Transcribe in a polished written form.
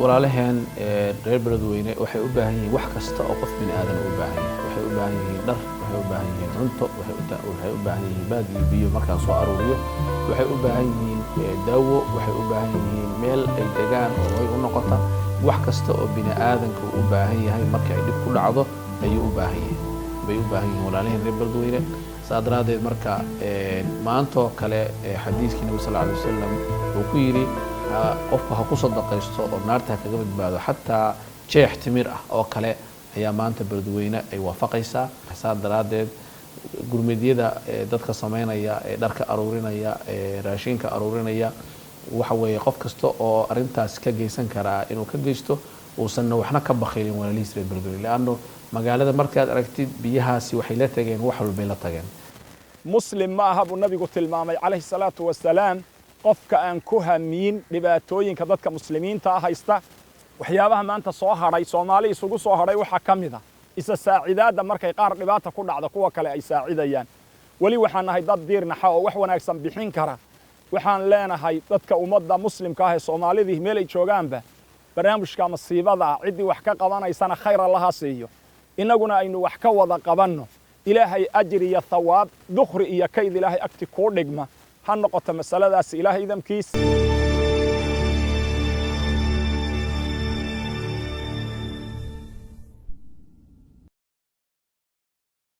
walaalaheen reer beledweyne waxay u baahan yihiin wax kasta oo qof bini aadan u baahan yahay waxay u baahan yihiin dhar waxay u baahan yihiin cunto waxay u baahan yihiin baad iyo biyo markaan soo aruuriyo waxay u baahan yihiin daawo waxay u baahan yihiin meel ay degaan oo ay u noqota wax kasta oo bini aadanka u baahan yahay marka ay dib ku dhacdo ayuu u baahan yahay bay u baahan yihiin walaalaheen reer beledweyne saadaradeed marka maantoo kale xadiiskii nabi sallallahu alayhi wasallam uu ku yiri qofka ha ku sadaqaysto oo naarta kaga badbaado xataa jeex timir ah oo kale ayaa maanta beledweyne ay waafaqaysaa saadaradeed gurmadiyada dadka sameynaya dharka aruurinaya raashinka aruurinaya waxa weeye qof kasta oo arintaas ka geysan karaa inuu ka geysto uusan waxna ka bakhiilin walaalihiis reer beledweyne laano magaalada markaad aragtid biyahaasi waxay la tageen wax walbay la tageen muslim ma aha buu nabigu tilmaamay calayhi salaatu wasalaam qofka aan ku hamiin dhibaatooyinka dadka muslimiinta ah haysta waxyaabaha maanta soo hadhay Soomaali isugu soo hadhay waxa kamid ah isa saacidaada markay qaar dhibaata ku dhacdo kuwa kale ay saacidayaan wali waxaan nahay dad diirnaxa oo wax wanaagsan bixin kara waxaan leenahay dadka ummadda muslimka ah ee Soomaalida meel ay joogaanba barnaamijka masiibada cidii wax ka qabanaysana khayr Allah siiyo inaguna aynu wax ka wada qabanno ilaahay ajri iyo thawaab dukhri iyo kayd ilaahay agti ku dhigma ha noqoto masaladaas ilaahay idamkiis